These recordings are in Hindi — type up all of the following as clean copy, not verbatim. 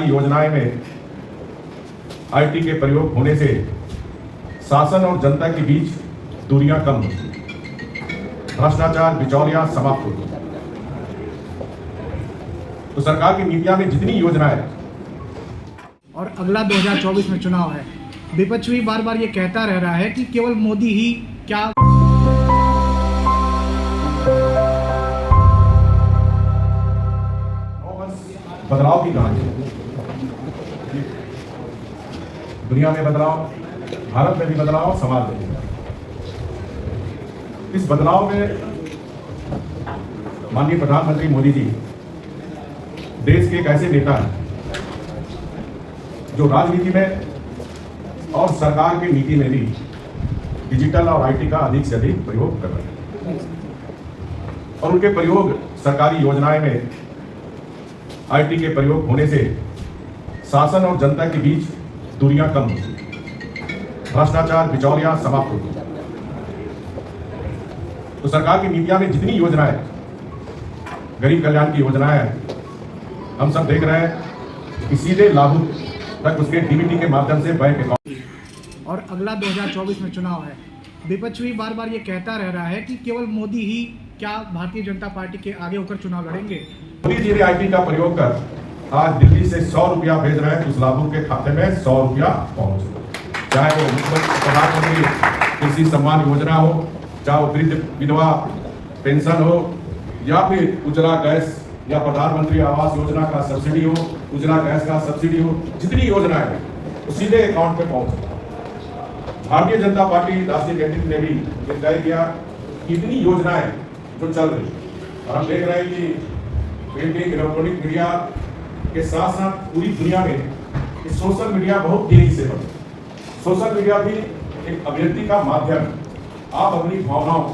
सरकारी योजनाएं में आईटी के प्रयोग होने से शासन और जनता के बीच दूरियां कम होती, भ्रष्टाचार बिचौलियां समाप्त होती। तो सरकार की नीतियां में जितनी योजनाएं और अगला 2024 में चुनाव है, विपक्ष भी बार बार ये कहता रह रहा है कि केवल मोदी ही क्या बदलाव की कहानी है। दुनिया में बदलाव, भारत में भी बदलाव, समाज में भी बदलाव। इस बदलाव में माननीय प्रधानमंत्री मोदी जी देश के एक ऐसे नेता हैं जो राजनीति में और सरकार की नीति में भी डिजिटल और आईटी का अधिक से अधिक प्रयोग कर रहे हैं और उनके प्रयोग सरकारी योजनाएं में आईटी के प्रयोग होने से शासन और जनता के बीच दूरियां कम होती, भ्रष्टाचार बिचौलियां समाप्त होती। तो सरकार की नीतियां में जितनी योजनाएं, गरीब कल्याण की योजनाएं हम सब देख रहे हैं कि सीधे लाभुक तक उसके डीबीटी के माध्यम से बैंक अकाउंट। और अगला 2024 में चुनाव है, विपक्ष भी बार बार ये कहता रह रहा है कि केवल मोदी ही क्या भारतीय जनता पार्टी के आगे होकर चुनाव लड़ेंगे। मोदी जी ने आईटी का प्रयोग कर आज दिल्ली से 100 रुपया भेज रहे हैं, उस लाभुक के खाते में 100 रुपया पहुंच, चाहे वो प्रधानमंत्री कृषि सम्मान योजना हो, चाहे वो वृद्ध विधवा पेंशन हो, या फिर उज्ज्वला गैस या प्रधानमंत्री आवास योजना का सब्सिडी हो, उज्ज्वला गैस का सब्सिडी हो, जितनी योजनाएं हैं वो सीधे अकाउंट में पहुंच। भारतीय जनता पार्टी राष्ट्रीय कैबिनेट ने भी ये तय किया कि इतनी योजनाएं जो चल रही, और हम देख रहे हैं कि प्रिंटिंग इलेक्ट्रॉनिक मीडिया के साथ साथ पूरी दुनिया में सोशल मीडिया बहुत तेजी से बढ़, सोशल मीडिया भी एक अभिव्यक्ति का माध्यम। आप अपनी भावनाओं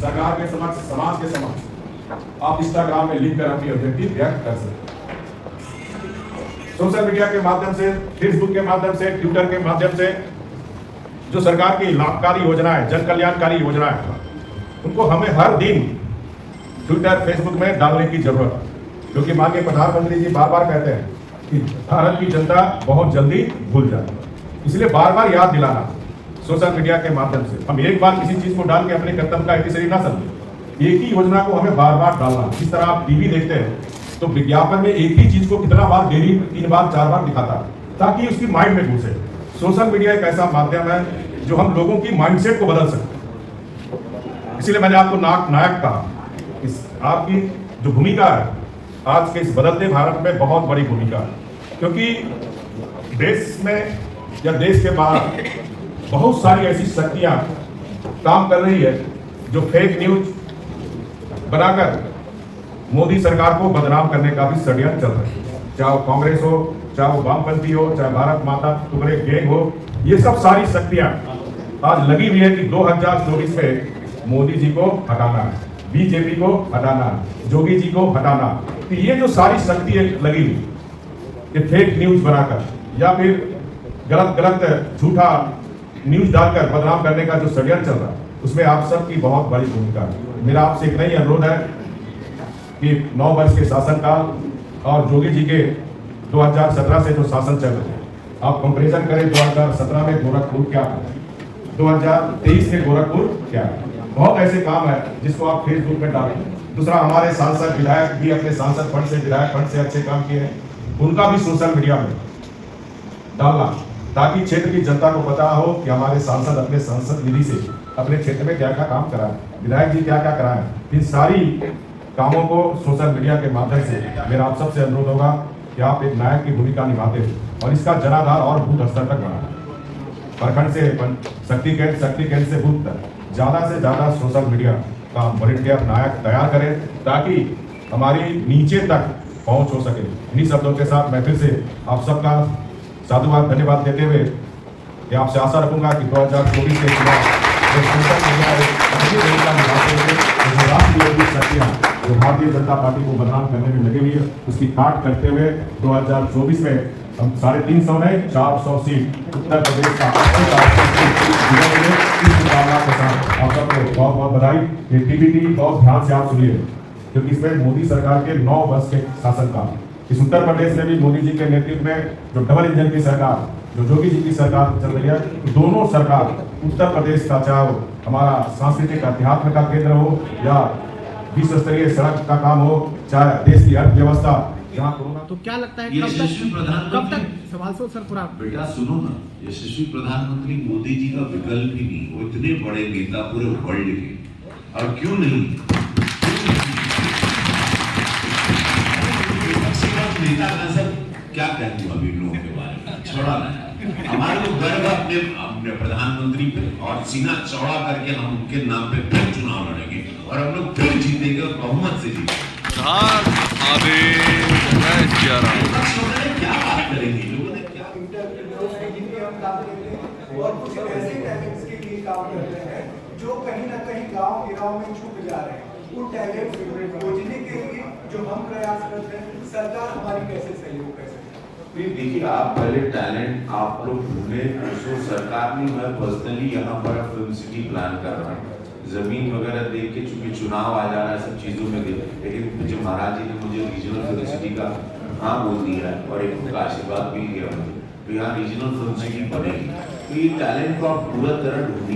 सरकार के समक्ष, समाज के समक्ष आप इंस्टाग्राम में लिख कर अपनी अभिव्यक्ति व्यक्त कर सकते हैं। सोशल मीडिया के माध्यम से, फेसबुक के माध्यम से, ट्विटर के माध्यम से जो सरकार की लाभकारी योजनाएं, जन कल्याणकारी योजनाएं, उनको हमें हर दिन ट्विटर, फेसबुक में डालने की जरूरत है, क्योंकि माननीय प्रधानमंत्री जी बार बार कहते हैं कि भारत की जनता बहुत जल्दी भूल जाती है, इसलिए बार बार याद दिलाना सोशल मीडिया के माध्यम से। हम एक बार किसी चीज को डाल के अपने कर्तव्य का एपिसरी ना समझें, एक ही योजना को हमें बार बार डालना। जिस तरह आप टीवी देखते हैं तो विज्ञापन में एक ही चीज को कितना बार, डेली 3 बार 4 बार दिखाता है ताकि उसकी माइंड में घुसे। सोशल मीडिया एक ऐसा माध्यम है जो हम लोगों की माइंडसेट को बदल सकते हैं। इसलिए मैंने आपको नायक कहा। आपकी जो भूमिका है आज के इस बदलते भारत में बहुत बड़ी भूमिका है, क्योंकि देश में या देश के बाहर बहुत सारी ऐसी शक्तियां काम कर रही है जो फेक न्यूज बनाकर मोदी सरकार को बदनाम करने का भी षड्यंत्र चल रहा है। चाहे वो कांग्रेस हो, चाहे वो वामपंथी हो, चाहे भारत माता टुकड़े गैंग हो, ये सब सारी शक्तियां आज लगी हुई है कि 2024 में मोदी जी को हटाना है, बीजेपी को हटाना, जोगी जी को हटाना। तो ये जो सारी शक्ति लगी हुई, ये फेक न्यूज बनाकर या फिर गलत झूठा न्यूज डालकर बदनाम करने का जो षड्यंत्र चल रहा है, उसमें आप सबकी बहुत बड़ी भूमिका है। मेरा आपसे एक नई अनुरोध है कि 9 वर्ष के शासनकाल और जोगी जी के 2017 से जो शासन चल रहे हैं, आप कंपेरिजन करें 2017 में गोरखपुर क्या है, 2023 में गोरखपुर क्या है। बहुत ऐसे काम है जिसको आप फेसबुक में डालें। दूसरा, हमारे सांसद विधायक भी अपने सांसद फंड से, विधायक फंड से अच्छे काम किए हैं, उनका भी सोशल मीडिया में डालना ताकि क्षेत्र की जनता को पता हो कि हमारे सांसद अपने सांसद निधि से अपने क्षेत्र में क्या क्या काम कराए, विधायक जी क्या क्या कराए। इन सारी कामों को सोशल मीडिया के माध्यम से मेरा आप सबसे अनुरोध होगा कि आप एक नायक की भूमिका निभाते हो और इसका जनाधार और बूथ स्तर तक बढ़ाएं। प्रखंड से शक्ति केंद्र से बूथ तक ज़्यादा से ज़्यादा सोशल मीडिया का वॉलंटियर नायक तैयार करें ताकि हमारी नीचे तक पहुंच हो सके। इन्हीं शब्दों के साथ मैं फिर से आप सबका साधुवाद धन्यवाद देते हुए कि आपसे आशा रखूंगा कि 2024 के चुनाव सोशल मीडिया अच्छी भूमिका निभाते हुए राष्ट्रीय शक्तियाँ जो भारतीय जनता पार्टी को बदनाम करने में लगी हुई है उसकी काट करते हुए 2024 में हम 350 नहीं 400 सीट उत्तर प्रदेश का आप सबको बहुत बहुत बधाई। ये टीबीटी बहुत ध्यान से आप सुनिए, क्योंकि इसमें मोदी सरकार के 9 वर्ष के शासनकाल इस उत्तर प्रदेश में भी मोदी जी के नेतृत्व में जो डबल इंजन की सरकार, जो योगी जी की सरकार चल रही है, दोनों सरकार उत्तर प्रदेश का, चाहे वो हमारा सांस्कृतिक अध्यात्म का केंद्र हो या विश्व स्तरीय सड़क का काम हो, चाहे देश की अर्थव्यवस्था, जहाँ कोरोना। तो क्या लगता है यशस्वी कब तक सवाल सो सर पूरा बेटा सुनो ना, यशस्वी प्रधानमंत्री मोदी जी का विकल्प ही नहीं, वो इतने बड़े नेता पूरे वर्ल्ड के, और क्यों नहीं नेता का सब क्या कहूँ अभी लोगों के बारे में, छोड़ा ना, हमारे को गर्व है अपने प्रधानमंत्री पे, और सीना चौड़ा करके हम उनके नाम पे फिर चुनाव लड़ेंगे और हम लोग फिर जीतेंगे और बहुमत से जीतेंगे। क्या बात करेंगे लोगों ने, क्या और कुछ ऐसे टैलेंट्स के लिए काम कर रहे हैं जो कहीं ना कहीं गांव में छुप जा रहे हैं। उन टैलेंट्स को खोजने के लिए जो हम प्रयास करते हैं, सरकार हमारी कैसे सहयोग कर सकती है? देखिए, आप पहले टैलेंट आप लोग ढूंढे, उसको सरकार ने, मैं पर्सनली यहाँ पर फिल्म सिटी प्लान कर रहा हूँ, जमीन वगैरह देख के, चूंकि चुनाव आ जा रहा है, सब चीजों में देख, लेकिन मुझे महाराज जी ने मुझे रीजनल फिल्म सिटी का हाँ बोल दिया है और एक उनका आशीर्वाद भी दिया मुझे, तो यहाँ रीजनल फिल्म सिटी बनेगी। तो ये टैलेंट को आप पूरा तरह ढूंढिए।